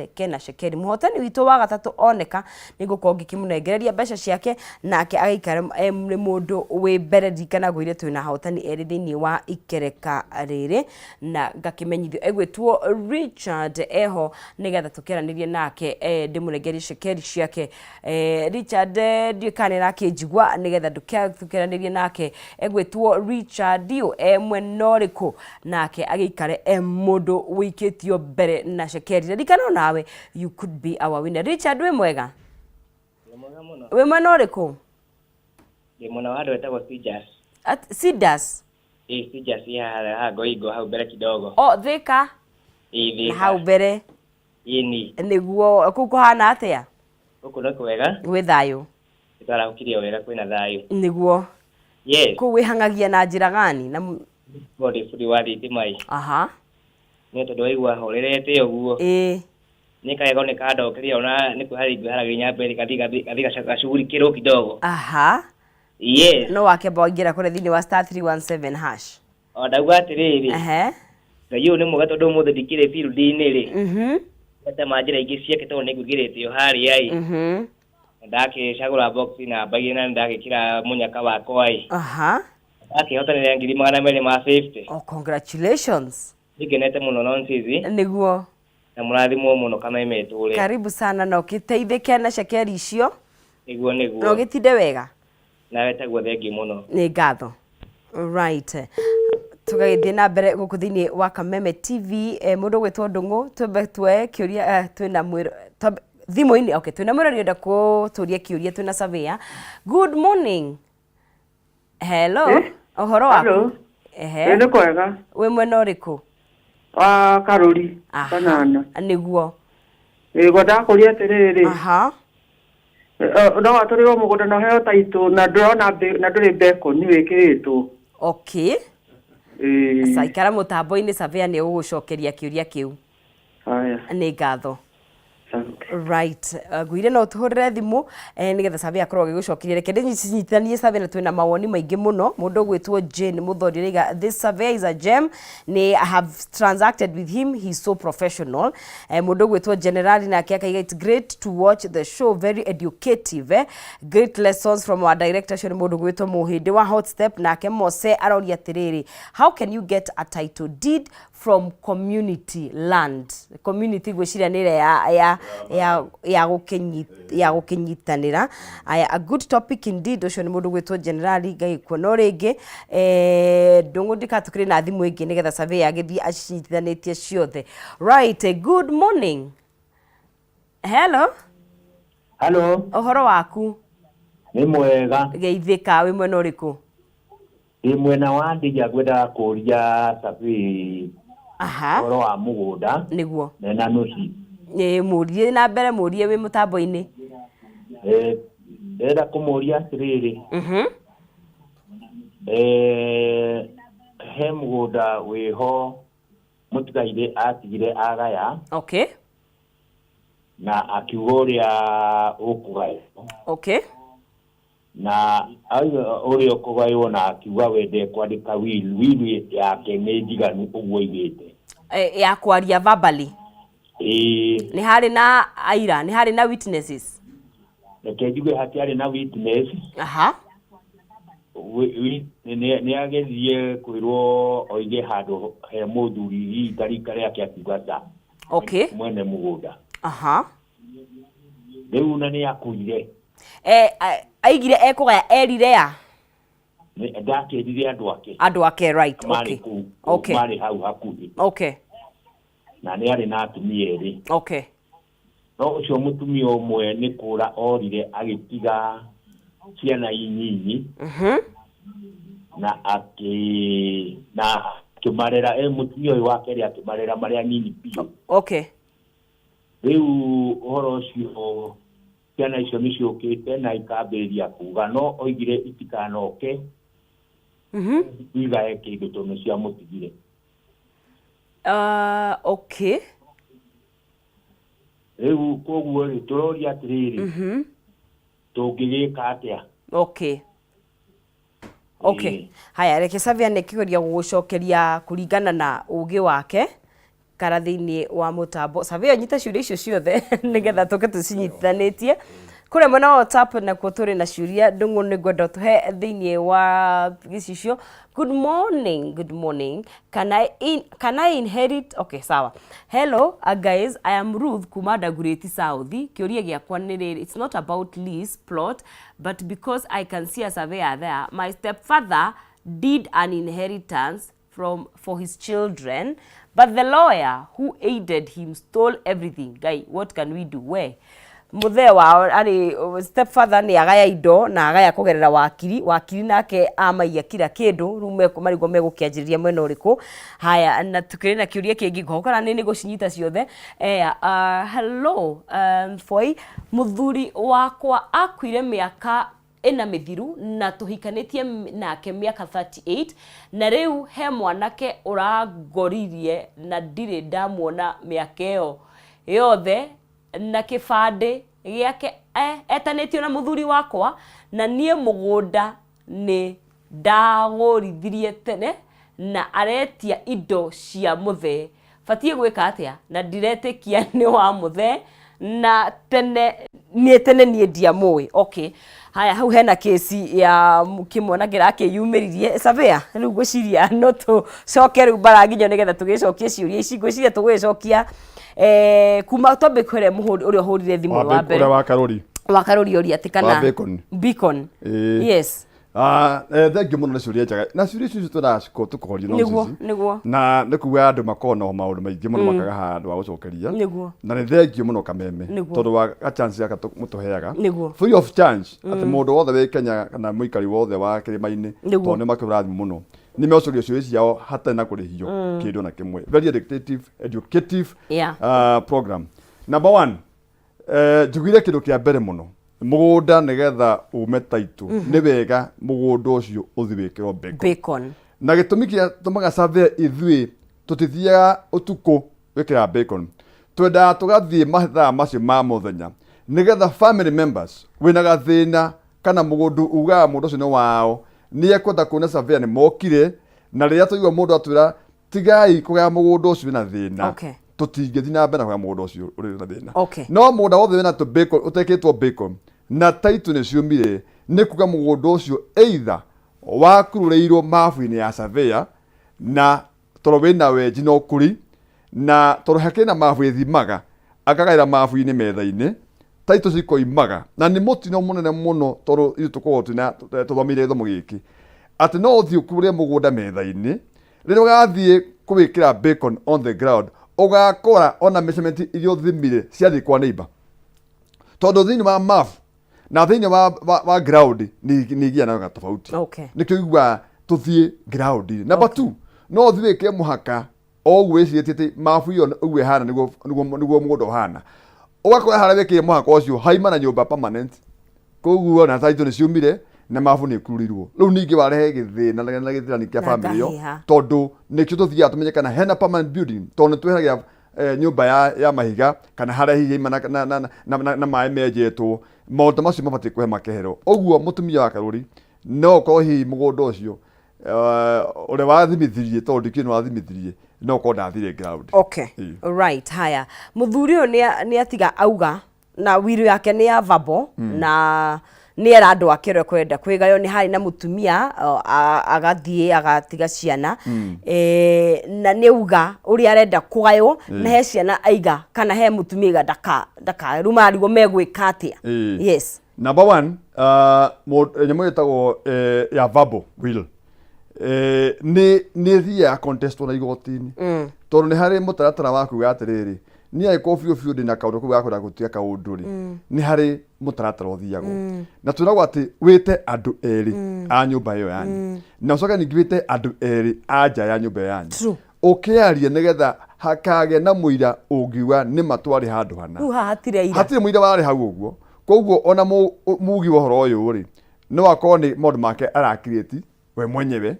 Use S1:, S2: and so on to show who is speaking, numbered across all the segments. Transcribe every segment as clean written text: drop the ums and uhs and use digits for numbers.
S1: Kena Shekeri muhotani witũ wa gatatu oneka nĩngũkorwo ngĩkĩmũnengereria mbeca ciake nake agaikara nĩ mũndũ wĩ mbere ndikana gwĩre twĩna ahotani erĩ thĩinĩ wa ikereka rĩrĩ na ngakĩmenyithio egwĩtwo Richard eho nĩgetha tũkĩaranĩrie nake ndĩmũnengerie Shekeri ciake Richard ndikane nake njigua nĩgetha tũkĩaranĩrie nake egwĩtwo Richard mwena ũrĩkũ nake agĩikare mũndũ wĩikĩtio mbere na Shekeri ndikana you could be our winner. Richard we mwega? We mwena ũrĩkũ?
S2: Mwena wa wetagwo Sijas.
S1: Sidas?
S2: Sijas ya goigo hau mbere kidogo.
S1: Thika?
S2: Thika.
S1: Hau mbere?
S2: Ini.
S1: Nĩguo kũu kũhana atĩa?
S2: Gũkũ nĩ kwega.
S1: Gwĩ thayũ?
S2: Tũraũkirio wega kwĩna thayũ.
S1: Nĩguo?
S2: Yes.
S1: Kũu wĩhangagia na njĩra gani?
S2: Body bũrũri wa thitima.
S1: Aha.
S2: Nĩ tondũ waigua horerete ũguo. Nikagego nikadokeria ona nikuharagĩria mbere kathi gacuguri kĩrũ kidogo.
S1: Aha.
S2: Yes.
S1: No wakĩamba waingĩra kũrĩa thĩinĩ wa *317 hash.
S2: Ndauga atĩrĩrĩ. Ngai ũyũ nĩ mwega tondũ ũmũthĩ ndikĩrĩ field-inĩ rĩ. Ete manjĩra ingĩ ciake tondũ nĩngũigĩrĩte yo harĩa ndakĩcagũra box na mbagĩ na ndagĩkĩra mũnyaka wakwa ndakĩhotanĩra 250.
S1: Congratulations.
S2: Ndikenete mũno nonsizi.
S1: Nĩguo.
S2: Na mũrathimwo mũno Kameme tũre.
S1: Karibu sana na ũkĩteithĩke na Shekeri icio.
S2: Nĩguo.
S1: Na ũgĩtinde wega.
S2: Na wetagwo thengi mũno.
S1: Nĩ ngatho. Right. Tũgagĩthiĩ na mbere gũkũ thĩinĩ wa Kameme TV mũndũ gwĩtwo Ndũng'ũ twambe tuoe kĩũria twĩna mwĩro thimũ-inĩ. Okay, twĩna mwĩro rĩenda kũtũria kĩũria twĩna surveyor. Good morning. Hello. Ũhoro waku?
S3: Nĩ kwega.
S1: We mwena ũrĩkũ?
S3: Karuri Banana.
S1: Nĩguo.
S3: Ndakũria atĩrĩrĩ. No atũrĩrwo mũgũnda na heo taitũ na ndĩrona na ndũrĩ mbeko nĩ wĩkĩrĩtwo.
S1: Okay. Saikara mũtambo-inĩ surveyor nĩ ũgũgũcokeria kĩũria kĩu. Nĩ ngatho. Right. Gwire no tuhurire thimu nigetha surveyor akorwo agĩgũcokeria reke ndĩnyitithanie surveyor na twĩna mawoni maingĩ mũno mũndũ gwĩtwo Jane Muthori rĩga this surveyor is a gem I have transacted with him, he's so professional. Mũndũ gwĩtwo General nake akaiga it's great to watch the show, very educative, great lessons from our director Shoni mũndũ gwĩtwo Mũhĩndĩ wa Hot Step nake Mose aroria atĩrĩrĩ how can you get a title deed from community land? Community gwĩciria nĩ ya gũkĩnyitanĩra. A good topic indeed. Ũcio nĩ mũndũ gwĩtwo General ngaikuona rĩngĩ Ndũng'ũ ndikatukĩrĩ na thimũ ĩngĩ nĩgetha surveyor agĩthiĩ acitithanĩtie ciothe. Right. Good morning. Hello. Ũhoro waku?
S4: Nĩ mwega.
S1: Geithĩka. Wĩ mwena ũrĩkũ?
S4: Ndĩ mwena wa Ndija ngwenda kũria surveyor ũhoro wa mũgũnda.
S1: Nĩguo.
S4: Na nuci.
S1: Mũrie na mbere mũrie wĩ mũtambo-inĩ.
S4: Ndĩrenda kũmũria atĩrĩrĩ. He mũgũnda wĩho mũtigaire atigire agaya.
S1: Okay.
S4: Na akiuga ũrĩa ũkũgaywo.
S1: Okay.
S4: Na ũrĩa ũkũgaywo na akiuga wende kwandĩka will yake nĩ ndiganu ũguo igĩte.
S1: Ya kwaria verbally. Nĩ harĩ na aira, nĩ harĩ na witnesses.
S4: Reke njuge hatiarĩ na witness. Nĩ agethie kwĩrwo oige handũ he mũthuri itarika rĩake akiuga ta.
S1: Okay.
S4: Mwene mũgũnda. Rĩu na nĩ akuire.
S1: Aigire ekũgaya erire ya?
S4: Ndakĩrire
S1: andũ ake. Right. Okay.
S4: Marĩ hau hakuhĩ.
S1: Okay.
S4: Na nĩ arĩ na atumia erĩ.
S1: Okay.
S4: No ũcio mũtumia ũmwe nĩ kũra orire agĩtiga ciana inyinyi. Na akĩmarera mũtumia ũyũ wa kerĩ akĩmarera marĩa nini biũ.
S1: Okay.
S4: Rĩu ũhoro ũcio ciana icio nĩ ciũkĩte na ikambĩrĩria kuga no oigire itikanoke. Igae kĩndũ tondũ cia mũtigire.
S1: Okay.
S4: Rĩu koguo rĩ tũroria atĩrĩrĩ. Tũngĩgĩka atĩa?
S1: Okay. Haya reke surveyor nĩ kĩgeria gũgũcokeria kũringana na ũgĩ wake karathini wa mutambo savio nyita ciuria icio ciothe nigetha tuke tucinyitithanĩtie kure mwena wa WhatsApp na kuturi na ciuria ndungu ni gwenda tuhe thiini wa gicicio. Good morning, can I inherit? Okay, sawa. Hello guys, I am Ruth Kumada Gureti South. Kiuria giakwa ni riri, it's not about lease plot, but because I can see a surveyor there, my stepfather did an inheritance for his children, but the lawyer who aided him stole everything. Guy, what can we do? Where muthe wao ari stepfather ni agaya indo na agaya kugerera wakiri nake amaiya kila kindu rume marigwo megukianjiriria mwena uriku. Haya, na tukiri na kiuria kingi ngokora ni gucinyita ciothe. Hello, foi muthuri wakwa akwire miaka ena mithiru na tuhikanitie nake miaka 38 na riu he mwanake uragoririe na ndire ndamuona miaka iyo yothe na kibande giake etanitio na muthuri wakwa na nie mugunda ni ndagorithirie tene na aretia indo cia muthe fatie gwika atia na diretikia ni wa muthe na tene nie ndiamui. Okay, haya hau hena kesi ya kimwana girake yumiririe savea riu gwiciria no tu coke riu baraginyo nigetha tugicokie ciuria ici gwiciria tugicokia kuma tobe kwere muhuri uri hurire thimu wa mbere
S5: wa karori
S1: ori atikana beacon yes.
S5: Thank you muno na ciuria njega na ciuria icio turaciko tukoria no
S1: niguo
S5: na nikuga andu makona maundu maingi muno makaga handu wa gucokeria na ni thank you muno Kameme tondu wa a chance yaka mutuheaga free of charge ati mundu wothe wi Kenya kana muikari wothe wa kirima-ini tondu ni makurathi muno ni mecorio ciuria ciao hata na kurihio kindu na kimwe very educative program. Number 1, njugire kindu kia mbere muno mugunda nigetha ume taitu ni wega mugunda ucio uthiwikirwo bacon na gitumi kia tumaga survey ithui tutithiaga utuku wikira bacon twenda tugathie mathaa macio ma muthenya nigetha family members wina gathina kana mugundu uga mundu ucio ni wao ni ekwenda kuona survey ni mokire na riria tuigwa mundu atwira tigai kuga mugundu ucio na thina tutingithi na mbere kwa mugundu ucio uri na thina no mugunda wothe wina tu bacon uteketwo bacon na taitu ni ciumire ni kuga mugundu ucio either wakurureirwo mafu-ini ya surveyor na toro wina wenji no kuri na toro hakena mafu ithimaga akagaira mafu-ini metha-ini taitu cikoimaga na ni mutino munene muno toro ithu tukogo na tuthomire githomo giki ati no uthii ukure mugunda metha-ini riria ugathie kuwikira bacon on the ground ugakora ona measurement irio thimire ciathi kwa neighbor tondu thini wa mafu na thini wa ground ni gia na tofauti nikio igwa tuthie ground. Number 2, no thiwike muhaka ogwicitie mafu iyo ugwe hana niguo mugundo hana ugakora hara weke muhaka ucio haima na nyumba permanent koguo na taito ni ciumire na mafu ni kururirwo riu ningi warehe githina na githirani kia family yo tondu nikio tuthia tumenye kana hena permanent building tondu twehagia nyumba ya mahiga kana hara hihi na mai mejetwo maundu macio mabati kuhe makehero oguo mutumia wa karuri no ko hihi mugundo ucio ore wathimithirie tondu kinu wathimithirie no ko ndathire ground.
S1: Okay, right. Haya, muthuri uyu ni atiga auga na wiru yake ni ya vabo na ni era andu akire kwenda kwigayo ni hari na mutumia agathie agatiga ciana na ni uga uri arenda kugayo na he ciana aiga kana he mutumia daka ruma rigo megwika atia. Yes.
S5: Number 1, nyamu yetagwo ya verbal will ni thia contest na igotini tondu ni hari mutaratara waku gatiriri ni ai kofi ofi ndi na kaundu ku gakora gutia kaundu ri ni hari mutaratara uthiago na turagwa ati wite andu eri a nyumba iyo yanyu na ucoka ni gwite andu eri anja ya nyumba yanyu ukiaria nigetha hakage na muira ungiwa ni matwari handu hana hatire muira wari hau uguo koguo ona mugi wohoro uyu ri no akoni mod make ara create we mwenyewe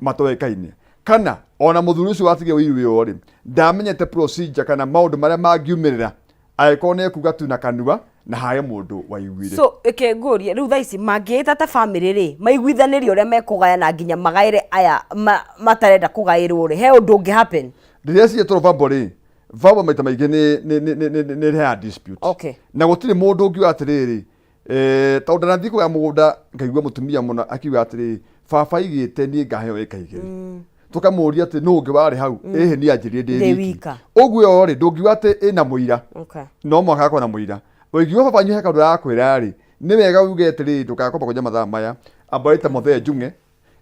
S5: matoekaine kana ona muthuri ucio watige wiru yo ri ndamenyete procedure kana maundu maria mangiumirira aikone kuga tu na kanua na haye mundu waiguire
S1: so ekenguria riu thaici mangiita ta family ri maiguithanirio ria mekugaya na nginya magaire aya matarenda kugairwo ri he undu ungi happen
S5: Rĩrĩa cietwo verbal verbal maita maingĩ nĩ reha dispute.
S1: Okay.
S5: Na gũtirĩ mũndũ ũngiuga atĩrĩrĩ tondũ ndathiĩ kũgĩa mũgũnda ngaigua mũtumia mũno akiuga atĩrĩrĩ baba igĩte niĩ ngaheo ĩka igĩrĩ. Tukamũria atĩ nũ ũngĩ warĩ hau ĩhĩ nĩ anjĩrire ndĩ wiki. Ũguo rĩ ndũngiuga atĩ ĩna mũira. No mwaka akorwo na mũira. Ũngiuga baba nyuhe kaũndũ arakwĩra rĩ nĩ wega uge atĩrĩrĩ ndũgakomba kũnja mathaa maya ambarĩte Mũthee Njung'e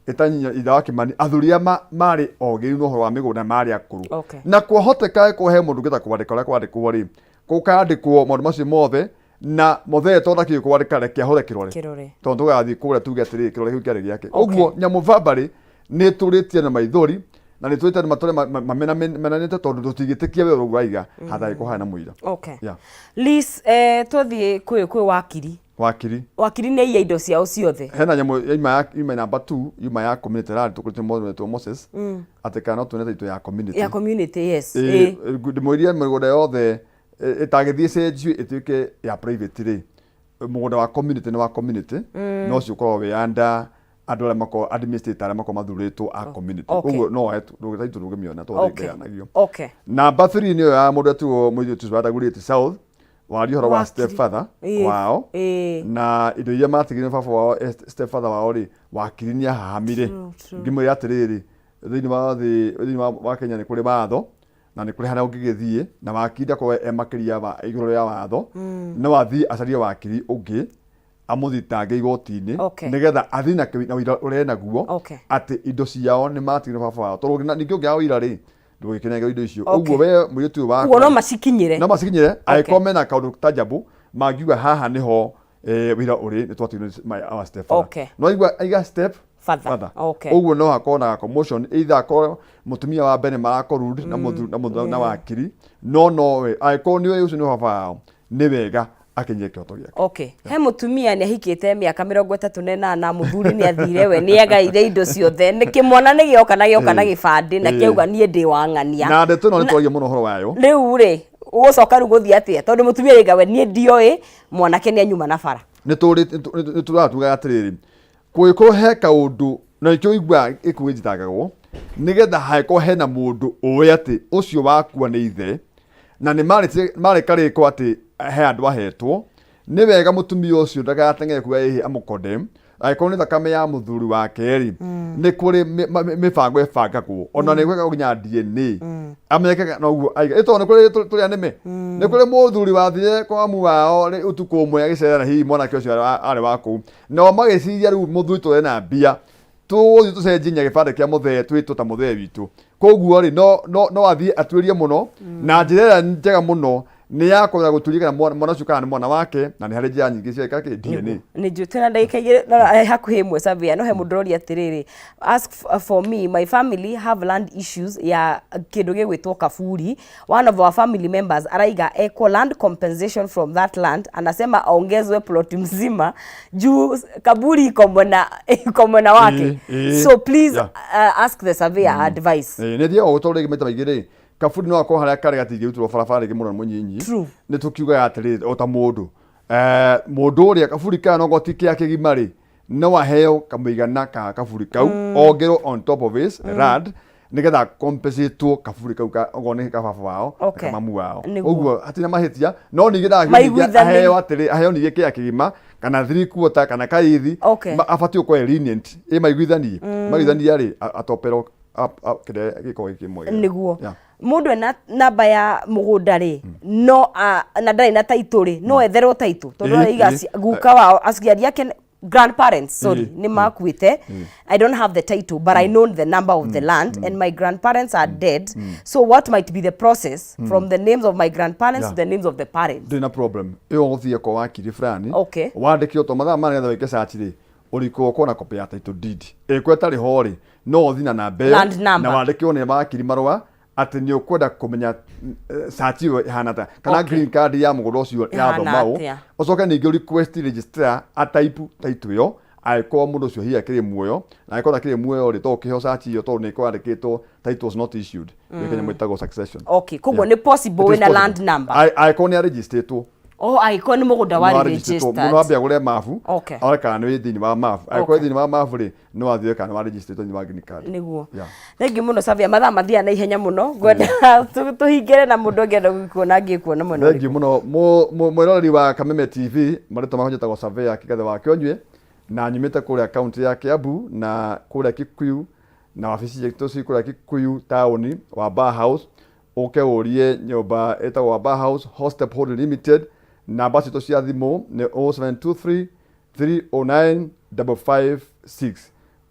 S5: etanyinya itha wa Kimani athuria marĩ ogĩ no ũhoro wa mĩgũnda marĩ akũrũ. Na kwahoteka kũhe mũndũ ngĩta kwandĩka ũrĩa kwandĩkwo rĩ gũkandĩkwo maũndũ macio mothe na Mũthee tondũ akĩrĩ kwandĩka reke ahũre kĩrore tondũ tũgathiĩ kũrĩa tuge atĩrĩrĩ kĩrore kĩu kĩarĩ gĩake. Ũguo nyamũ verbal nĩ tũrĩtie na maithori na nĩ twĩtane matũre mamenanĩte tondũ tũtigĩtĩkia we ũrauga hathagĩ kũhana mũira.
S1: Liz tũthiĩ kwĩ wakiri nĩ iya indo ciao ciothe.
S5: Hena nyamũ ima number 2 ima ya community rally tũkũrĩte mũndũ wetwo Moses atĩ kana tuonete itu ya community.
S1: Yes.
S5: Ndĩmũirie mĩgũnda yothe ĩtagĩthiĩ cenjio ĩtuĩke ya private rĩ mũgũnda wa community nĩ wa community no ũcio ũkorwo wĩ under andũ arĩa makorwo administrator arĩa makorwo mathurĩtwo a community. Ũguo no ndũgĩtaitũ ndũgĩmĩona tondũ number 3 nĩyo ya mũndũ etuo mũirĩtu Wandagũrĩte South wari horo wa stepfather wao na indo iria matigire baba wao stepfather wao ri wakiri nĩ ahahamire ngĩmwĩra atĩrĩrĩ thĩinĩ wa Kenya nĩ kũrĩ watho na nĩ kũrĩ harĩa ũngĩgĩthiĩ na wakiri ndakorwo makĩria igũrũ ya watho no wathiĩ acarie wakiri ũngĩ amũthitange igoti-inĩ nĩgetha athiĩ na ũira ũrĩa naguo atĩ indo ciao nĩ matigire baba wao tondũ ningĩ ũngĩaga ũira rĩ ndũgĩkenega indo icio. Ũguo we mũirĩtu ũyũ waku
S1: no macikinyire
S5: angĩkorwo mena kaũndũ tangible mangiuga haha nĩho wĩra ũrĩ nĩ twatigire our step father. No aiga step father. Ũguo no hakorwo na commotion either akorwo mũtumia wa mbere marakorwo rude na wakiri no we angĩkorwo nĩ ũcio nĩ baba wao nĩ wega akenye kĩoto gĩake.
S1: He mũtumia nĩ ahikĩte mĩaka 38 mũthuri nĩ athire we nĩ agaire indo ciothe nĩ kĩmwana nĩ gĩoka na gĩbandĩ na kĩauga niĩ ndĩ wa ng'ania
S5: na ndeto no nĩ twaria mũno horo wayo
S1: rĩu rĩ ũgũcoka rĩu gũthiĩ atĩa tondũ mũtumia rĩga we niĩ ndioĩ mwanake nĩ anyuma na bara.
S5: Nĩ tũratuga atĩrĩrĩ kũngĩkorwo he kaũndũ na nĩkĩo igua ĩkuũ ĩnjitangagwo nĩgetha hangĩkorwo hena mũndũ ũĩ atĩ ũcio wakua nĩ ithe na nĩ marĩkarĩkwo atĩ he andũ ahetwo nĩ wega mũtumia ũcio ndagateng'ere kuga ĩhĩ amũkondem angĩkorwo nĩ thakame ya mũthuri wake rĩ nĩ kũrĩ mĩbango ĩbangagwo ona nĩ gwĩka nginya DNA amekaga na ũguo aiga ĩtondũ nĩ kũrĩ tũrĩa nĩme nĩ kũrĩ mũthuri wathire kwa mu wao ũtukũ ũmwe agĩcerera hihi mwanake ũcio arĩ wa kũu nao magĩciria rĩu mũthuri tũrĩ na mbia tũgũthiĩ tũcenjie gĩbandĩ kĩa Mũthee twĩtwo ta Mũthee witũ koguo rĩ no athiĩ atuĩrie mũno na njĩra ĩrĩa njega mũno nĩ yakũra gũturia kana mwana ũcio kana nĩ mwana wake na nĩ harĩ njĩra nyingĩ cia DNA.
S1: Nĩ njũte na ndagĩka igĩrĩ hakuhĩ ĩmwe Savia no he mũndũ ũroria atĩrĩrĩ ask for me my family have land issues ya kĩndũ gĩgwĩtwo kaburi one of our family members araiga equal land compensation from that land anasema aongezwe plot mzima juu kaburi iko mwena wake so please ask the surveyor advice.
S5: Nĩ ndio ũtũrĩge maita maingĩ rĩ kaburi no akorwo harĩa karĩ gatingĩrutwo barabara rĩngĩ mũno mũnyinyi nĩ tũkiuga atĩrĩrĩ o ta mũndũ ũrĩa kaburi kana no goti kĩa kĩgima rĩ no aheo kamũigana ka kaburi kau ongerwo on top of his rad nĩgetha compensate kaburi kau ogone ka baba wao ka mamu wao ũguo hatina mahĩtia no ningĩ ndagĩthia aheo atĩrĩ aheo ningĩ kĩa kĩgima kana 3/4 kana kaithi abatio kwa lenient maiguithanie rĩ atopero kĩrĩa gĩkorwo gĩkĩmwega
S1: nĩguo mũndũ ena namba ya mũgũnda rĩ no na ndarĩ na taitũ rĩ no etherwo taitũ tondũ aiga guka wao aciari yake grandparents nĩ makuĩte I don't have the title but I know the number of the land and my grandparents are dead so what might be the process from the names of my grandparents to the names of the parents.
S5: Ndina problem ĩyo gũthiĩ kwa wakiri fulani wandĩke to mathaa manĩ getha wĩke search rĩ ũrĩkwo kona copy ya title deed ĩkwetari ho rĩ no ũthiĩ na namba ĩyo na wandĩke one wakiri marũa atĩ nĩ ũkwenda kũmenya search ĩyo ihana ta kana green card ya mũgũnda ũcio yathomao ũcoke ningĩ request registrar ataipu title ĩyo angĩkorwo mũndũ ũcio hihi akĩrĩ muoyo na angĩkorwo akĩrĩ muoyo rĩ to ũkĩheo search ĩyo tondũ nĩ kwandĩkĩtwo titles not issued gĩkenya mwĩtagwo succession.
S1: Koguo nĩ possible wĩna land number
S5: angĩkorwo nĩ registeretwo
S1: Aiko ni mugunda wa registered.
S5: Muno ambia gure mafu.
S1: Okay.
S5: Areka ni thini wa mafu. Aiko thini wa mafu ri no athie kana wa registered ni wa green card.
S1: Niguo. Thengi muno Savia mathaa mathia na ihenya muno. Ngwenda tuhingire na mundu ngenda gukuona ngikuona muno.
S5: Thengi muno mwiroreri wa Kameme TV marito mahonjeta go Savia kigathe wa Kionywe na nyumite kuri account ya Kiambu na kuri Kikuyu na wabici yetu ci kuri Kikuyu town wa Bar House. Oke urie nyumba etagwo Bar House Hostep Hold Limited. Namba cito cia thimu ni 0723 309 556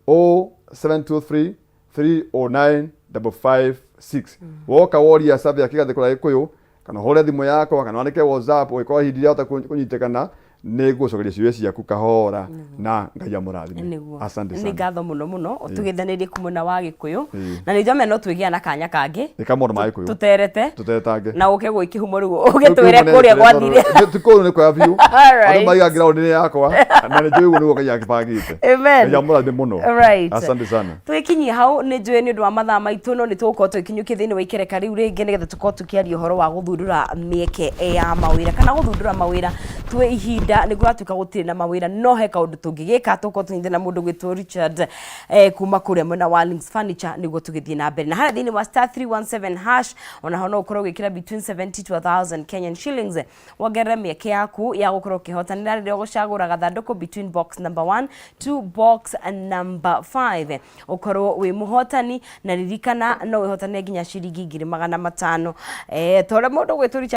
S5: 0723 309 556. Woka woria Savia kigathe kura Gikuyu kana hore thimu yako kana wandike WhatsApp wiko hindira uta kunyitekana nigucokeria ciuria ciaku kahora na Ngai amurathime. Asante sana.
S1: Ni ngatho muno utugithanirie kumuna wa Gikuyu na ni njome no twigia na kanya kangi
S5: ni kamono ma Gikuyu tuteretange na
S1: uke gwikihumo rugo ugitwire kuria gwathire
S5: tukuru ni kwa view andu maiga ground ni yakwa na ni njui ni wokai yakibagite.
S1: Amen.
S5: Ngai amurathime muno. Asante sana.
S1: Twikinyi hau ni njui ni undu wa mathaa maitu no ni tugukorwo twikinyuki thiini wa ikereka riu ringi nigetha tukorwo tukiaria uhoro wa guthundura mieke ya mawira kana guthundura mawira twe ihinda niguo atuka gutire na mawira no he kaundu tungigika tuko tunyite na mundu gwitwo Richard kuma kuria mwena wa Links Furniture niguo tugithie na mbere na hara thini wa star 317 hash ona hono ukorwo gwikira between 70 to 1000 Kenyan shillings wongerera mieke yaku ya gukorwo kihotanira riria gucagura gathanduku between box number 1 to box number 5 ukorwo wi muhotani na ririkana no wihotanire nginya ciringi 2500 tore mundu gwitwo Richard